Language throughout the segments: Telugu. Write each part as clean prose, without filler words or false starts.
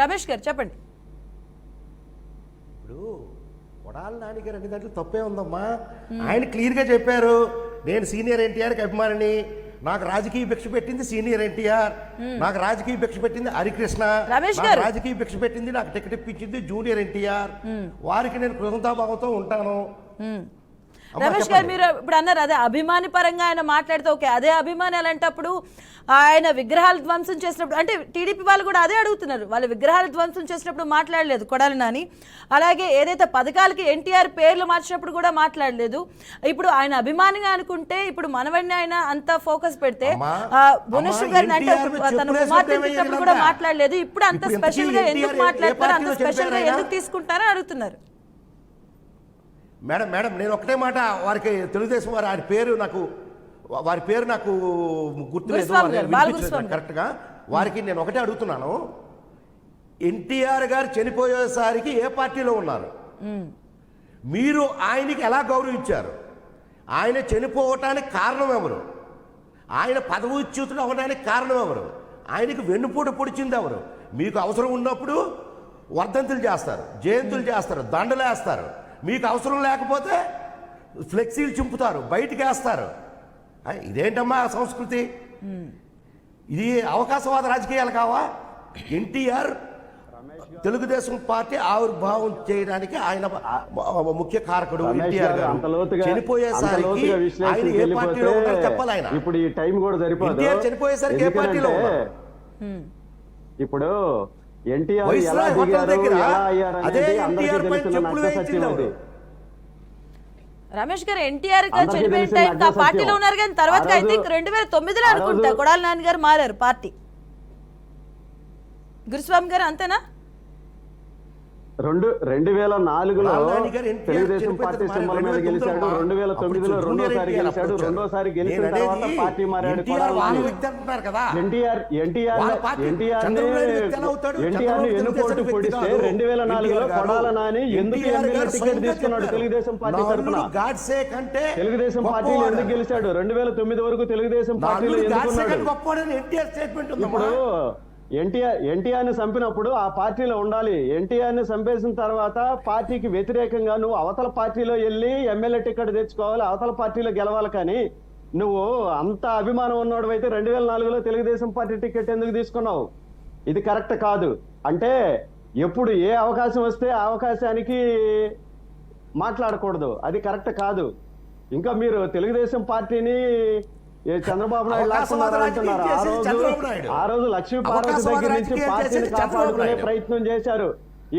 రమేష్ గారు చెప్పండి. ఇప్పుడు కొడాలి నాని గారు అన్ని దాంట్లో తప్పే ఉందమ్మా. ఆయన క్లియర్గా చెప్పారు, నేను సీనియర్ ఎన్టీఆర్కి అభిమానిని, నాకు రాజకీయ భిక్ష పెట్టింది సీనియర్ ఎన్టీఆర్, నాకు రాజకీయ భిక్ష పెట్టింది హరికృష్ణ, రాజకీయ భిక్ష పెట్టింది నాకు టికెట్ ఇప్పించింది జూనియర్ ఎన్టీఆర్, వారికి నేను కృతజ్ఞతాభావంతో ఉంటాను. రమేష్ గారు మీరు ఇప్పుడు అన్నారు అదే అభిమాని పరంగా ఆయన మాట్లాడితే ఓకే, అదే అభిమాని అలాంటప్పుడు ఆయన విగ్రహాలు ధ్వంసం చేసినప్పుడు అంటే టీడీపీ వాళ్ళు కూడా అదే అడుగుతున్నారు, వాళ్ళ విగ్రహాలు ధ్వంసం చేసినప్పుడు మాట్లాడలేదు కొడాలి నాని. అలాగే ఏదైతే పథకాలకి ఎన్టీఆర్ పేర్లు మార్చినప్పుడు కూడా మాట్లాడలేదు. ఇప్పుడు ఆయన అభిమానిగా అనుకుంటే ఇప్పుడు మనవడిని ఆయన అంత ఫోకస్ పెడితే భువనేశ్వర్ గారిని అంటే తన కుమార్తెప్పుడు కూడా మాట్లాడలేదు, ఇప్పుడు అంత స్పెషల్ గా ఎందుకు మాట్లాడతారు, అంత స్పెషల్ గా ఎందుకు తీసుకుంటారని అడుగుతున్నారు. మేడం నేను ఒకటే మాట, వారికి తెలుగుదేశం వారి వారి పేరు నాకు గుర్తులేదు కరెక్ట్గా. వారికి నేను ఒకటే అడుగుతున్నాను, ఎన్టీఆర్ గారు చనిపోయేసరికి ఏ పార్టీలో ఉన్నారు, మీరు ఆయనకి ఎలా గౌరవించారు, ఆయన చనిపోవటానికి కారణం ఎవరు, ఆయన పదవీచ్యుతుడు అవడానికి కారణం ఎవరు, ఆయనకి వెన్నుపూట పొడిచింది ఎవరు? మీకు అవసరం ఉన్నప్పుడు వర్ధంతులు చేస్తారు, జయంతులు చేస్తారు, దండలు వేస్తారు, మీకు అవసరం లేకపోతే ఫ్లెక్సీలు చింపుతారు, బయటికి వేస్తారు. ఇదేంటమ్మా సంస్కృతి? ఇది అవకాశవాద రాజకీయాలు కావా? ఎన్టీఆర్ తెలుగుదేశం పార్టీ ఆవిర్భావం చేయడానికి ఆయన ముఖ్య కారకుడు. ఎన్టీఆర్ గారు చనిపోయేసరికి ఆయన ఏ పార్టీలో ఉన్నారో చెప్పాలి. ఆయన ఇప్పుడు ఈ టైం కూడా సరిపోదు. ఎన్టీఆర్ చనిపోయేసరికి ఏ పార్టీలో ఉన్నారు? ఇప్పుడు ఎన్టీఆర్ ఎలా దిగారు, ఎలా అయ్యారనేది అందరికీ తెలిసిన నగ్న సత్యం అది. రమేష్ గారు ఎన్టీఆర్ గారు చనిపోయిన టైం ఆ పార్టీలో ఉన్నారు, కానీ తర్వాత ఐ థింక్ 2009లో అనుకుంటా కొడాలి నాని గారు మారారు పార్టీ. గురుస్వామి గారు అంతేనా? 2004లో తెలుగుదేశం పార్టీ సింబల్ మీద గెలిచాడు, 2009లో రెండోసారి గెలిచాడు, రెండోసారి గెలిచిన తర్వాత పార్టీ మారాడు. ఎన్టీఆర్ ఎన్నుకోటు పొడిస్తే 2004లో కొడాలి నాని ఎందుకు ఎమ్మెల్యే టికెట్ తీసుకున్నాడు తెలుగుదేశం పార్టీ తరఫున? తెలుగుదేశం పార్టీలో ఎందుకు గెలిచాడు? 2009 వరకు తెలుగుదేశం పార్టీలో ఎందుకున్నాడు? ఇప్పుడు ఎన్టీఆర్ ని చంపినప్పుడు ఆ పార్టీలో ఉండాలి. ఎన్టీఆర్ ని చంపేసిన తర్వాత పార్టీకి వ్యతిరేకంగా నువ్వు అవతల పార్టీలో వెళ్ళి ఎమ్మెల్యే టికెట్ తెచ్చుకోవాలి, అవతల పార్టీలో గెలవాలి. కానీ నువ్వు అంత అభిమానం ఉన్నవాడు అయితే 2004లో తెలుగుదేశం పార్టీ టికెట్ ఎందుకు తీసుకున్నావు? ఇది కరెక్ట్ కాదు. అంటే ఎప్పుడు ఏ అవకాశం వస్తే ఆ అవకాశానికి మాట్లాడకూడదు, అది కరెక్ట్ కాదు. ఇంకా మీరు తెలుగుదేశం పార్టీని చంద్రబాబు నాయుడు లాక్కున్నారంటున్నారు. ఆ రోజు లక్ష్మీ పార్వతి దగ్గర నుంచి పార్టీని కాపాడుకునే ప్రయత్నం చేశారు.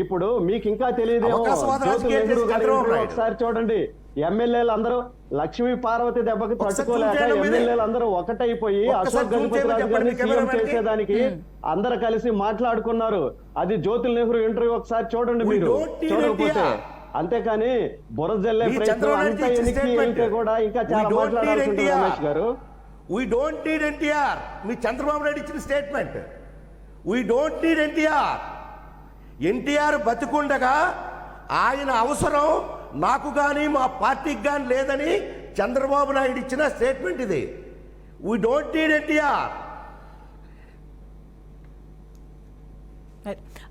ఇప్పుడు మీకు ఇంకా తెలియదేమో, జ్యోతి నెహ్రూ గారి ఒకసారి చూడండి, ఎమ్మెల్యేలు అందరూ లక్ష్మీ పార్వతి దెబ్బకి తట్టుకోలేక ఎమ్మెల్యేలు అందరూ ఒకటైపోయి అశోక్ గజపతి రాజు గారిని సీఎం చేసేదానికి అందరు కలిసి మాట్లాడుకున్నారు. అది జ్యోతి నెహ్రూ ఇంటర్వ్యూ ఒకసారి చూడండి మీరు, చూడకపోతే. అంతేకాని బురజల్లే ప్రయత్నం అంతా ఎన్నికైతే కూడా ఇంకా చాలా మాట్లాడాల్సింది రమేష్ గారు. We don't need NTR. మీ చంద్రబాబు నాయుడు ఇచ్చిన statement, we don't need NTR. NTR బతికుండగా ఆయన అవసరం నాకు కానీ మా పార్టీకి కానీ లేదని చంద్రబాబు నాయుడు ఇచ్చిన స్టేట్మెంట్ ఇది. we don't need NTR.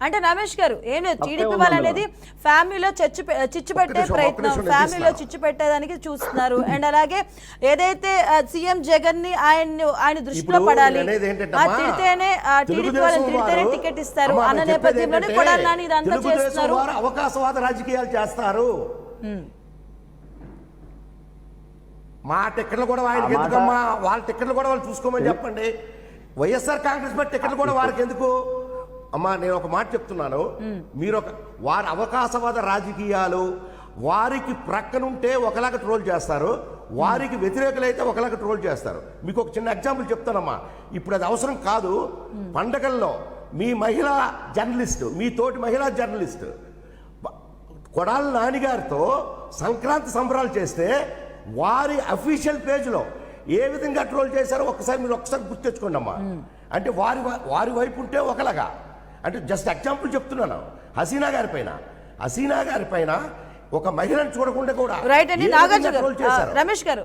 అంటే రమేష్ గారు ఏం లేదు, టీడీపీ వాళ్ళు అనేది ఫ్యామిలీలో చిచ్చు పెట్టే ప్రయత్నం, ఫ్యామిలీలో చిచ్చు పెట్టేదానికి చూస్తున్నారు. అండ్ అలాగే ఏదైతే సీఎం జగన్ ని ఆయన దృష్టిలో పడాలి, తిడితేనే టీడీపీ వాళ్ళని తిడితేనే టికెట్ ఇస్తారు అన్న నేపథ్యంలోనే కొడాలి నాని ఇదంతా చేస్తున్నారు. అవకాశవాద రాజకీయాలు చేస్తారు. మా టికెట్లు కూడా ఆయనకి ఎందుకమ్మా? వాళ్ళ టికెట్లు కూడా వాళ్ళు చూసుకోమని చెప్పండి. వైఎస్ఆర్ కాంగ్రెస్ పార్టీ టికెట్లు కూడా వారికి ఎందుకు? అమ్మా నేను ఒక మాట చెప్తున్నాను, మీరు వారి అవకాశవాద రాజకీయాలు వారికి ప్రక్కనుంటే ఒకలాగా ట్రోల్ చేస్తారు, వారికి వ్యతిరేకులైతే ఒకలాగా ట్రోల్ చేస్తారు. మీకు ఒక చిన్న ఎగ్జాంపుల్ చెప్తానమ్మా. ఇప్పుడు అది అవసరం కాదు. పండగల్లో మీ మహిళా జర్నలిస్టు, మీ తోటి మహిళా జర్నలిస్టు కొడాలి నానిగారితో సంక్రాంతి సంబరాలు చేస్తే వారి అఫీషియల్ పేజ్లో ఏ విధంగా ట్రోల్ చేశారో మీరు ఒకసారి గుర్తు తెచ్చుకోండి అమ్మా. అంటే వారి వైపు ఉంటే ఒకలాగా, అంటే జస్ట్ ఎగ్జాంపుల్ చెప్తున్నాను. హసీనా గారి పైన ఒక మహిళను చూడకుండా కూడా రైట్ అండి. నాగార్జున గారు, రమేష్ గారు